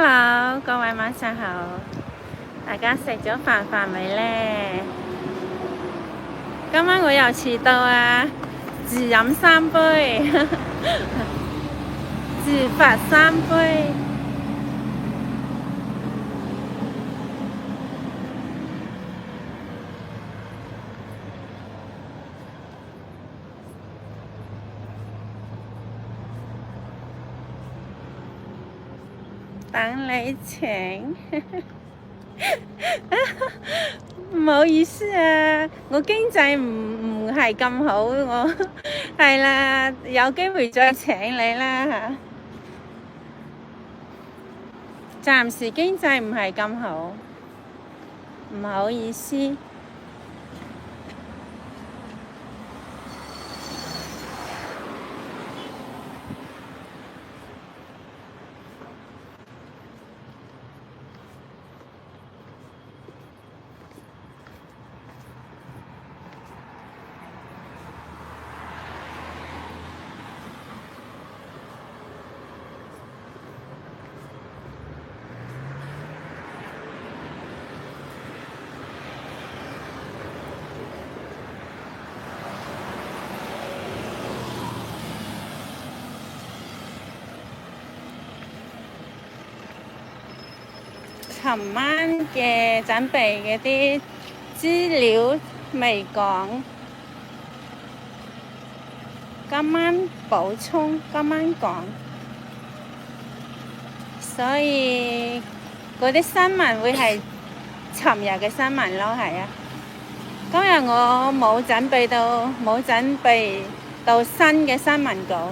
Hello，各位晚上好，大家食咗飯未呢？今晚我又遲到啊，自飲3杯，自罰3杯。等你請，唔好意思啊，我經濟唔係咁好，我係啦，有機會再請你啦嚇。暫時經濟唔係咁好，唔好意思。尋晚嘅準備嗰啲資料未講，今晚補充，今晚講，所以嗰啲新聞會係尋日嘅新聞咯，係啊。今日我冇準備到新嘅新聞稿。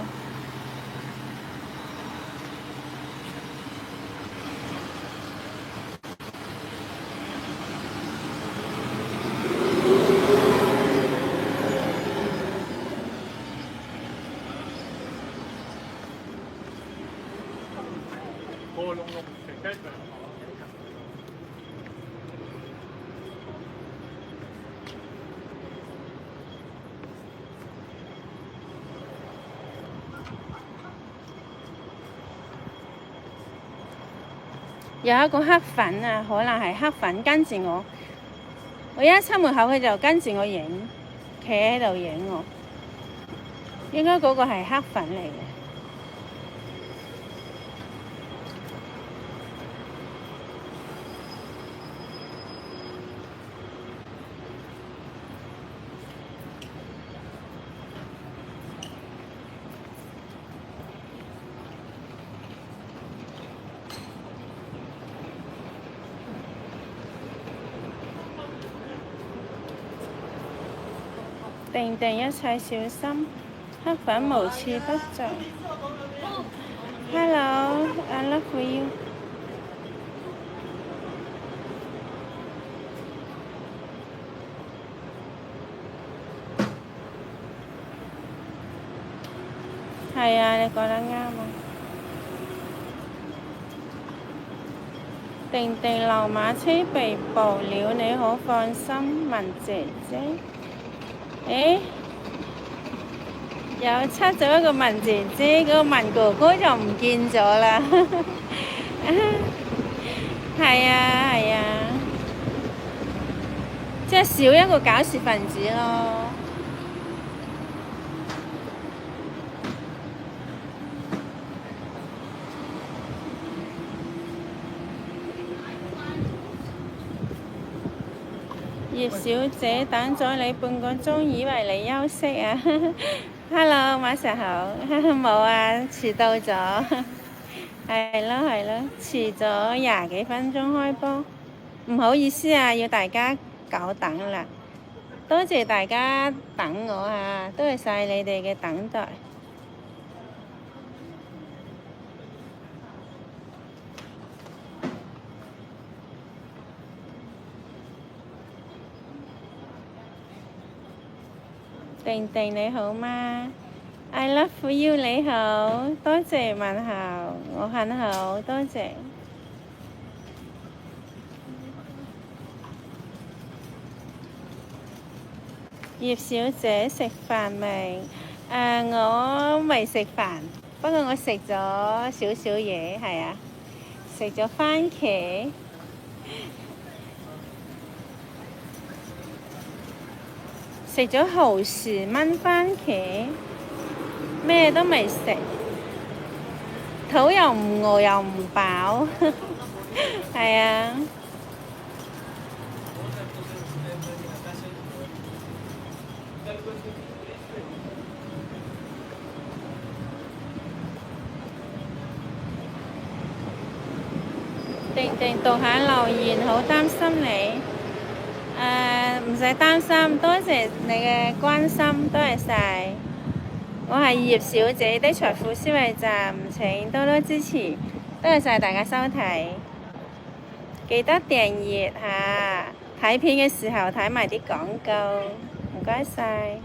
有一個黑粉啊，可能係黑粉跟住我，我一出門口佢就跟住我影，企喺度影我，應該嗰個係黑粉嚟嘅。定定一切小心，黑粉無處不在。Hello, I love you。係啊，你講得啱啊。定定流馬車被捕了，你可放心，文姐姐。誒，又出咗一個文姐姐，嗰個文哥哥就唔見咗啦。係啊係啊，即係少一個搞事分子咯。葉小姐等咗你半個鐘，以為你休息啊。Hello， 晚上好。冇啊，遲到咗。係咯係咯，遲咗20幾分鐘開波，唔好意思啊，要大家久等啦。多謝大家等我啊，多謝晒你哋嘅等待。定定你好嗎 ？I love you 你好，多謝問候，我很好，多謝。葉小姐食飯未？我未食飯，不過我食咗少少嘢，係啊，食食咗番茄，食咗蠔豉炆番茄，咩都未食，肚又唔餓又唔飽，係啊。定定讀下留言，好擔心你。唔使擔心，多謝你嘅關心，多謝晒。我係葉小姐的財富思維站，請多多支持，多謝晒大家收睇，記得訂閱下，睇片嘅時候睇埋啲廣告，唔該晒。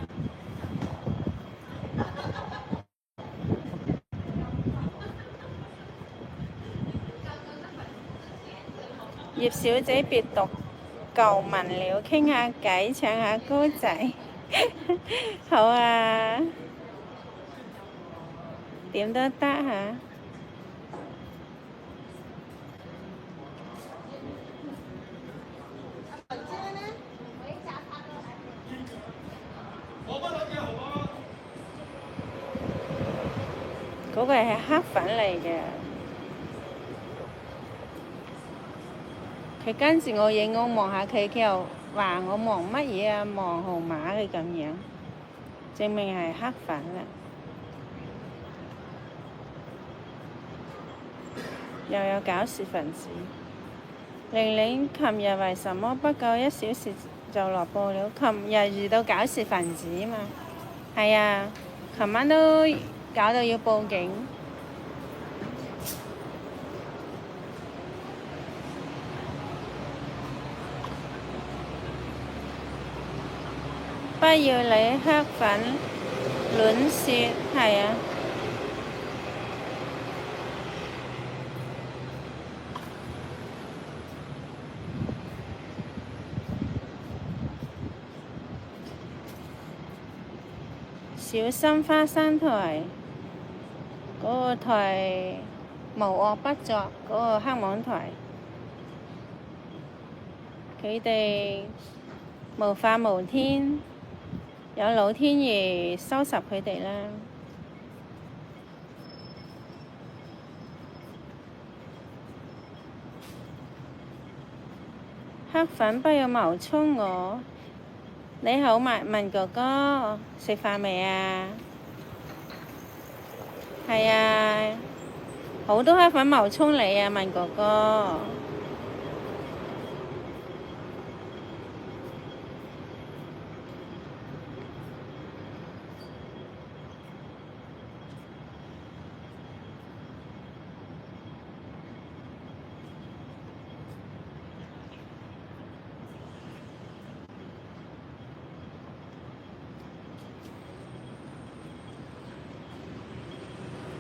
葉小姐別讀舊文了，傾下偈，唱下歌仔。好啊，點都得嚇。嗰個係黑粉嚟嘅。佢跟住我影，我望下佢，佢又話我望乜嘢啊？望號碼佢咁樣，證明係黑粉啦。又有搞事分子。玲玲，琴日為什麼不夠1小時就落報了？琴日遇到搞事分子嘛。係啊，琴晚都搞到要報警。不要理黑粉亂說，係啊。小心花生台，嗰個台無惡不作，嗰個黑網台，佢哋無法無天，有老天爺收拾佢哋啦。黑粉不要冒充我。你好，文哥哥，食飯未啊？係啊，好多黑粉冒充你啊，文哥哥。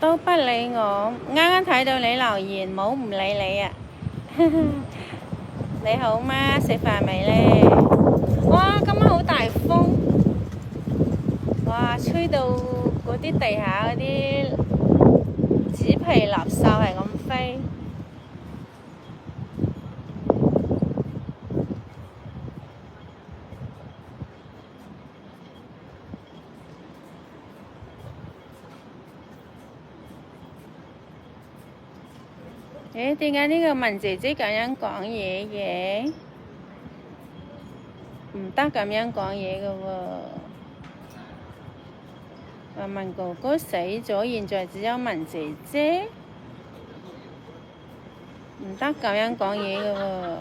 都不理我，啱啱睇到你留言，冇唔理你啊！你好嗎？食飯未呢？哇！今晚好大風，哇！吹到嗰啲地下嗰啲紙皮垃圾係咁飛。點解呢個文姐姐咁樣講嘢嘅？唔得咁樣講嘢㗎喎。話文哥哥死咗，現在只有文姐姐，唔得咁樣講嘢㗎喎。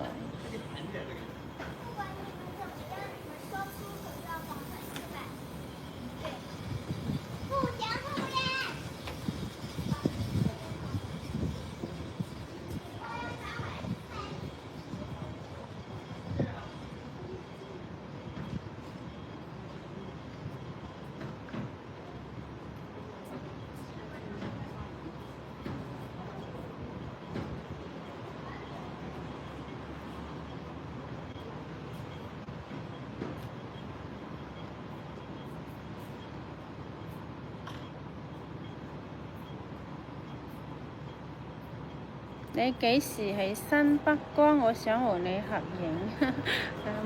你幾時喺新北江？我想和你合影。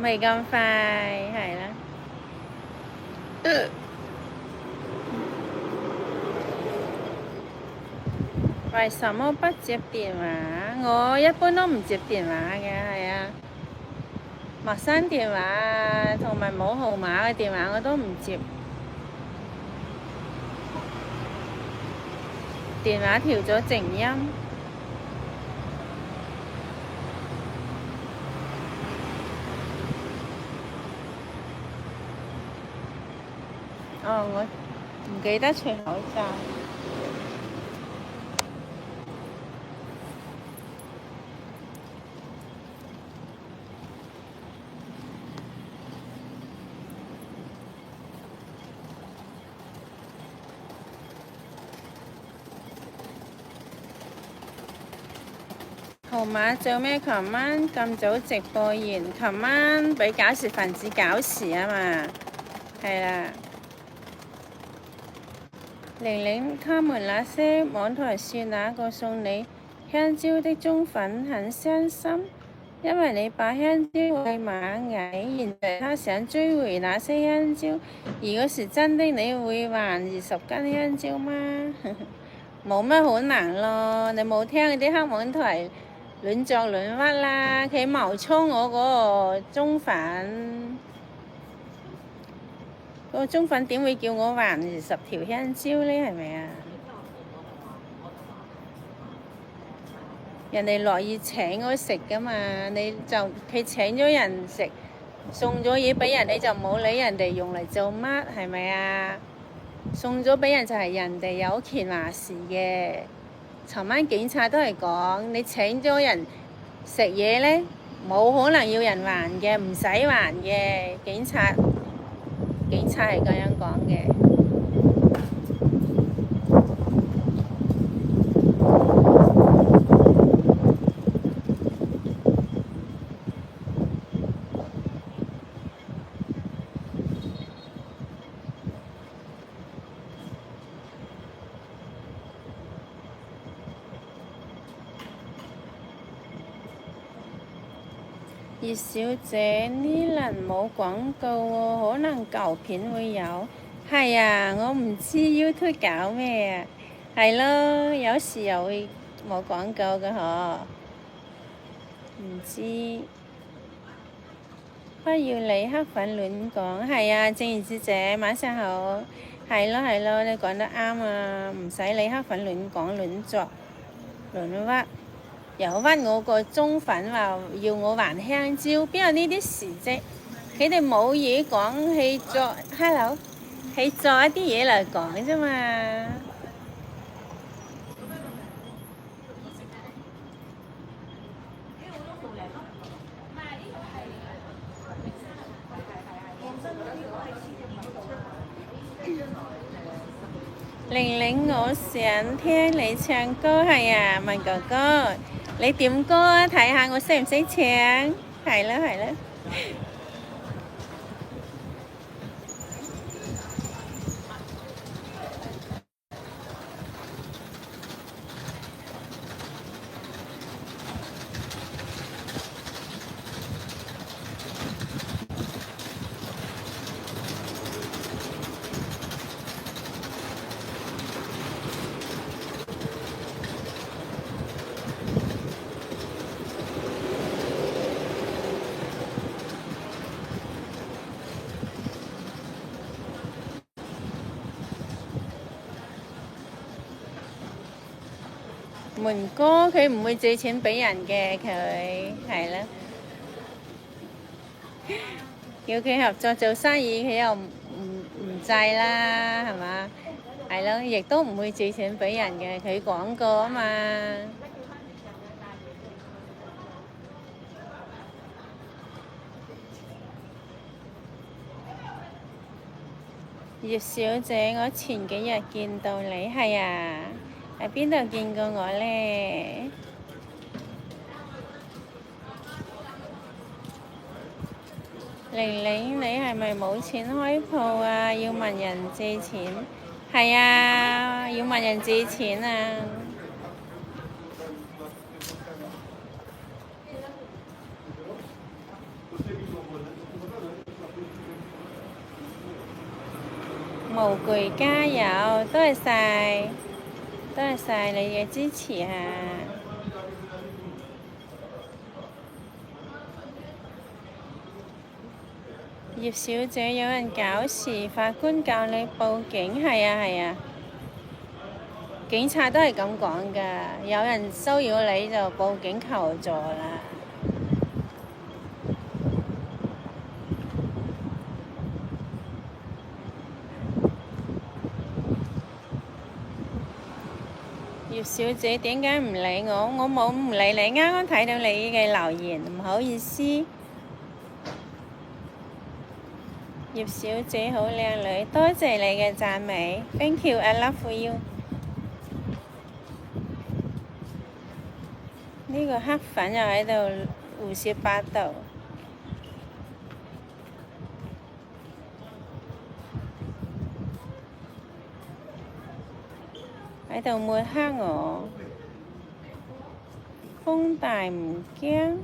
未咁快，係啦。為什麼不接電話？我一般都唔接電話嘅，係啊。陌生電話同埋冇號碼嘅電話我都唔接。電話調咗靜音。哦，我唔記得除口罩。號碼做咩？琴晚咁早直播完，琴晚俾搞事分子搞事啊嘛，係啦。玲玲，他們那些網台說哪個送你香蕉的忠粉很傷心，因為你把香蕉餵螞蟻，現在他想追回那些香蕉。如果是真的，你會還20斤香蕉嗎？冇乜可能咯，你冇聽嗰啲黑網台亂作亂屈啦，佢冒充我嗰個忠粉，嗰個忠粉點會叫我還20條香蕉呢？係咪啊？人哋樂意請我食噶嘛，佢請咗人食，送咗嘢俾人，你就冇理人哋用嚟做乜，係咪啊？送咗俾人就係人哋有權話事嘅。尋晚警察都係講，你請咗人食嘢呢，冇可能要人還嘅，唔使還嘅。警察係咁樣講嘅。葉小姐，呢輪冇廣告喎，可能舊片會有。係啊，我唔知 YouTube 搞咩啊。係咯，有時又會冇廣告嘅嗬。唔知。不要理黑粉亂講。係啊，正義之姐，晚上好。係咯，你講得啱啊，唔使理黑粉亂講亂作亂屈。又屈我個忠粉話要我還香蕉，邊有呢啲事啫？佢哋冇嘢講，係作 hello，係作一啲嘢嚟講啫嘛。玲玲，我想聽你唱歌，係啊，文哥哥。你點歌啊？睇下我識唔識唱？係咯。門哥佢唔會借錢俾人嘅，佢係啦。叫佢合作做生意，佢又唔制啦，係嘛？係咯，亦都唔會借錢俾人嘅，佢講過啊嘛。葉小姐，我前幾日見到你，係啊。喺邊度見過我呢？玲玲，你係咪冇錢開鋪啊？要問人借錢？係啊，要問人借錢啊！無懼加油，多謝晒，多謝晒你嘅支持啊！葉小姐，有人搞事，法官教你報警，係啊係啊，警察都係咁講㗎，有人騷擾你就報警求助啦。葉小姐，點解唔理我？我冇唔理你，啱啱睇到你嘅留言，唔好意思。葉小姐好靚女，多謝你嘅讚美 ，Thank you，I love you。呢個黑粉又喺度胡說八道，喺度抹黑我。風大唔驚，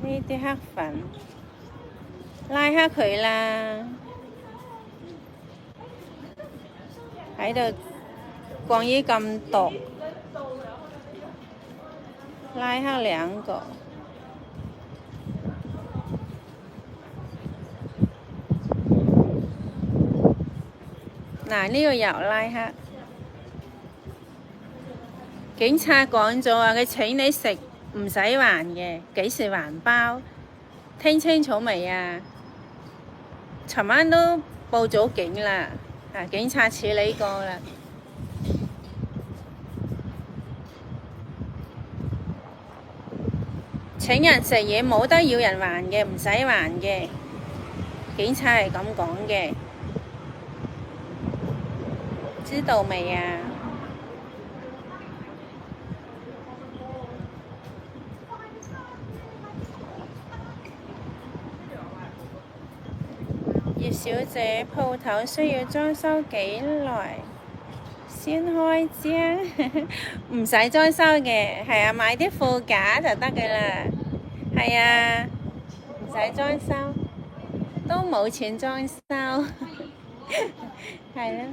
呢啲黑粉拉黑佢啦，喺度講嘢咁毒，拉黑兩個。嗱，呢個又拉黑。警察講咗啊，佢請你食唔使還嘅，幾時還包？聽清楚未啊？尋晚都報咗警啦，警察處理過啦。請人食嘢冇得要人還嘅，唔使還嘅，警察係咁講嘅，知道未啊？葉小姐，鋪頭需要裝修幾耐先開張？唔使裝修嘅，係啊，買啲貨架就得㗎啦。係啊，唔使裝修，都冇錢裝修，係咯。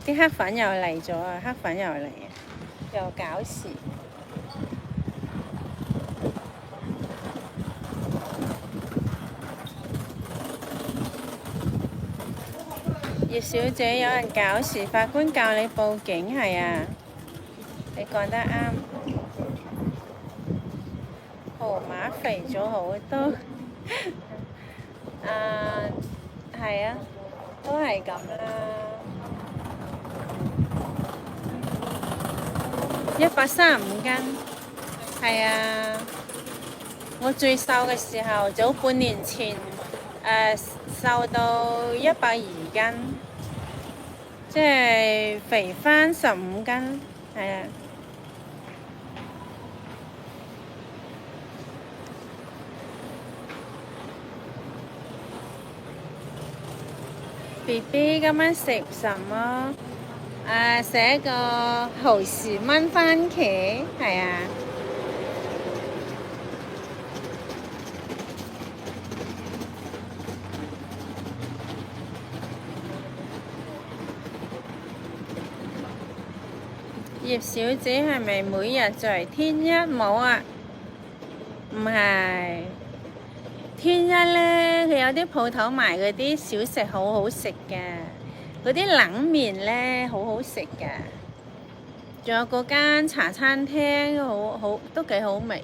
啲黑粉又嚟咗啊！黑粉又嚟啊！又搞事。葉小姐，有人搞事，法官教你報警，係啊，你講得啱。河馬肥咗好多，係啊，都係咁啦。135斤，係啊，我最瘦嘅時候，早半年前，瘦到120斤，即係肥返15斤，係啊。BB 今晚食什麼？食一個蠔豉炆番茄，係啊。葉小姐係咪每日在天一？冇啊，唔係。天一呢，佢有啲鋪頭賣嗰啲小食好好食嘅，嗰啲冷麵呢，好好食嘅。仲有嗰間茶餐廳都幾好味，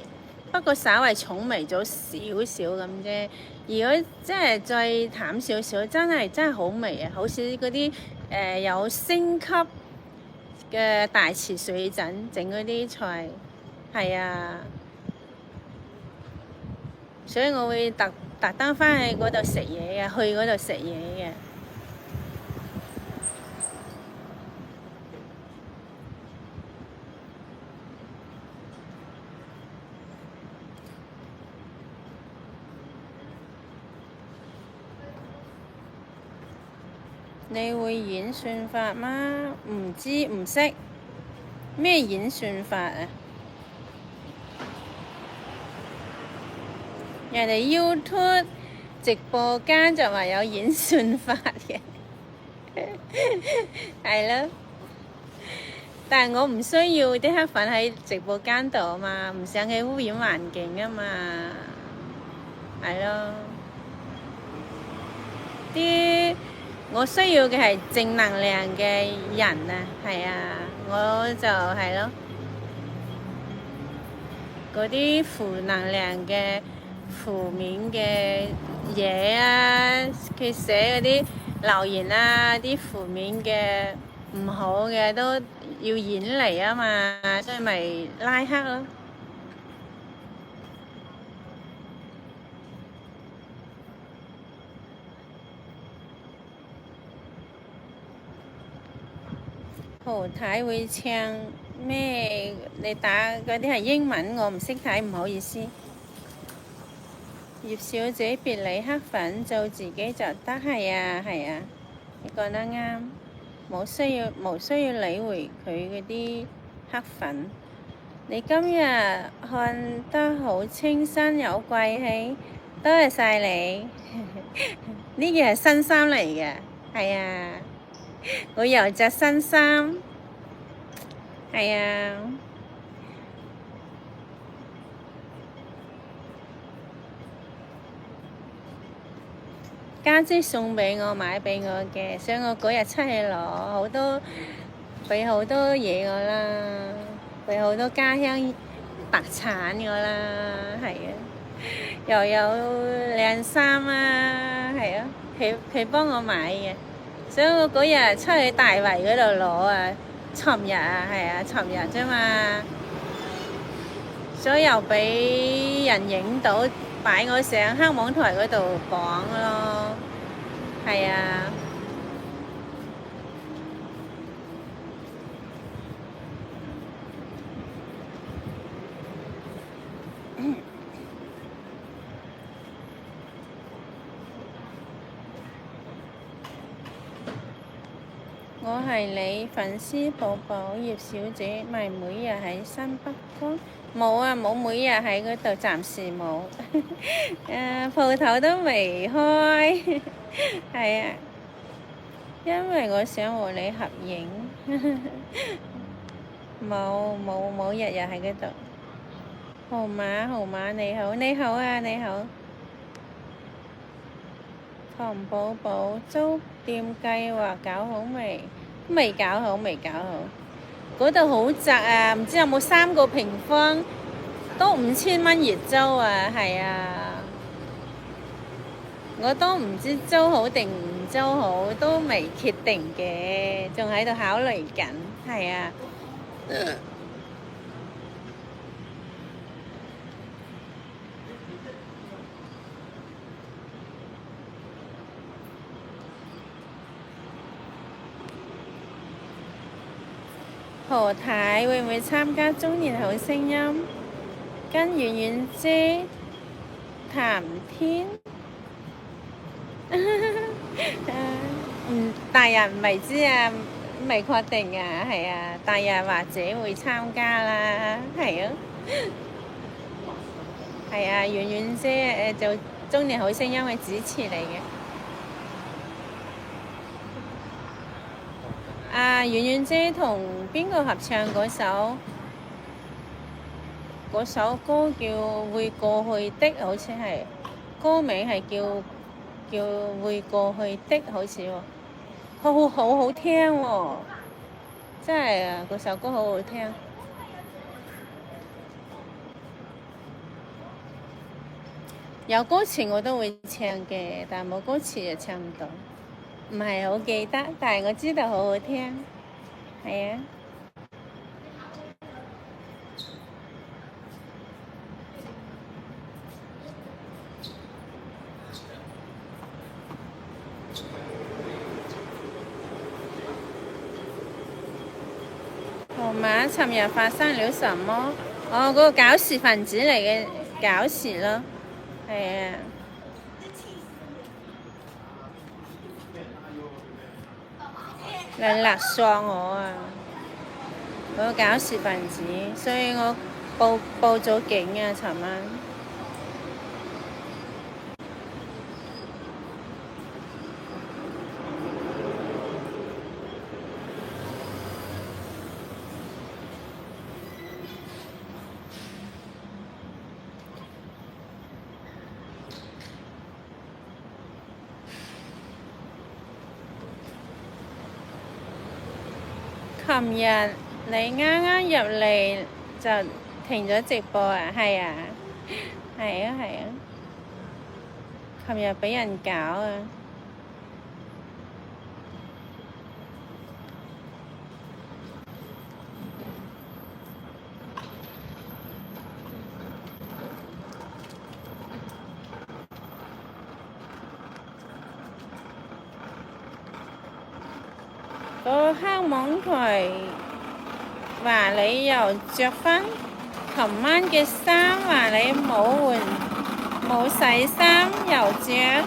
不過稍微重味咗少少咁啫。如果即係再淡少少，真係好味啊！好似嗰啲有星級嘅大池水準整嗰啲菜，係啊。所以我會特登返去嗰度食嘢嘅，去嗰度食嘢嘅。你會演算法嗎？唔知唔識咩演算法啊？人哋 YouTube 直播間就話有演算法嘅，係咯。但係我唔需要啲黑粉喺直播間度啊嘛，唔想佢污染環境啊嘛，係咯。啲我需要嘅係正能量嘅人啊，係啊，我就係咯。嗰啲負能量嘅負面嘅嘢啊，佢寫嗰啲留言啊，啲負面嘅唔好嘅都要演嚟啊嘛，所以咪拉黑咯。何太會唱咩？你打嗰啲係英文，我唔識睇，唔好意思。葉小姐別理黑粉，做自己就得。係啊係啊，你講得啱，冇需要理會佢嗰啲黑粉。你今日看得好清新有貴氣，多謝晒你。呢件係新衫嚟嘅，係啊，我又着新衫，係啊。家姐送俾我，買俾我嘅，所以我嗰日出去攞好多，俾好多嘢我啦，俾好多家鄉特產我啦，係啊，又有靚衫啊，係啊，佢幫我買嘅，所以我嗰日出去大圍嗰度攞啊，尋日啊，係啊，尋日啫嘛，所以又俾人影到。擺我上黑網台嗰度講咯，係啊。我係你粉絲寶寶葉小姐，咪每日喺新北江。冇啊，冇每日喺嗰度，暫時冇。鋪頭都未開，係啊，因為我想和你合影。冇日日喺嗰度。號碼你好，你好啊，你好。唐寶寶租店計劃搞好未？未搞好。嗰度好窄啊，唔知有冇3個平方，都5000蚊月租啊，係啊，我都唔知租好定唔租好，都未決定嘅，仲喺度考慮緊，係啊。何太會唔會參加中年好聲音？跟婉婉姐談天？大人未知啊，未確定啊，係啊，大人或者會參加啦，係啊，係啊，婉婉姐做中年好聲音嘅主持嚟嘅。啊，婉婉姐同邊個合唱嗰首歌叫《會過去的》，好似係歌名係叫《會過去的》，好似喎，好聽喎，真係啊！嗰首歌好好聽。有歌詞我都會唱嘅，但係冇歌詞就唱唔到。唔係好記得，但係我知道好好聽，係啊。號碼，尋日發生了什麼？嗰個搞事分子嚟嘅，搞事咯，係啊。嚟勒索我啊！嗰個搞事分子，所以我報咗警啊！尋晚琴日你啱啱入嚟就停咗直播啊？係啊，係啊，係啊。琴日畀人搞啊！個黑網台話你又着返琴晚嘅衫，話你冇洗衫又着，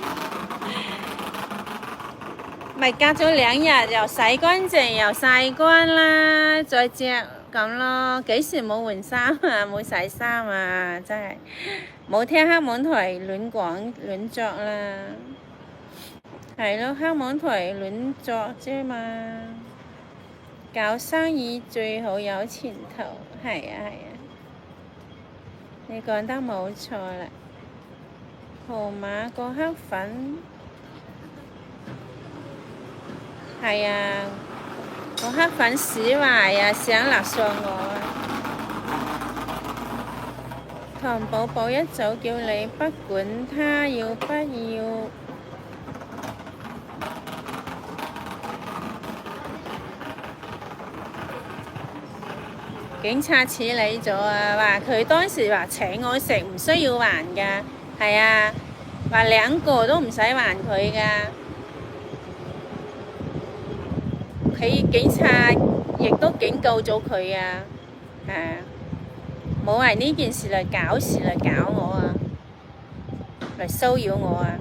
咪隔咗2日又洗乾淨又曬乾啦，再着咁咯。幾時冇換衫啊？冇洗衫啊？真係冇聽黑網台亂講亂作啦。係咯，黑網台亂作啫嘛。搞生意最好有前途，係啊係啊，你講得冇錯啦。號碼個黑粉，係啊，個黑粉屎壞啊，想勒索我啊！唐寶寶一早叫你不管他要不要。警察處理咗啊，話佢當時話請我食唔需要還㗎，係啊，話2個都唔使還佢㗎。佢警察亦都警告咗佢啊，係啊，冇為呢件事嚟搞事嚟搞我啊，嚟騷擾我啊！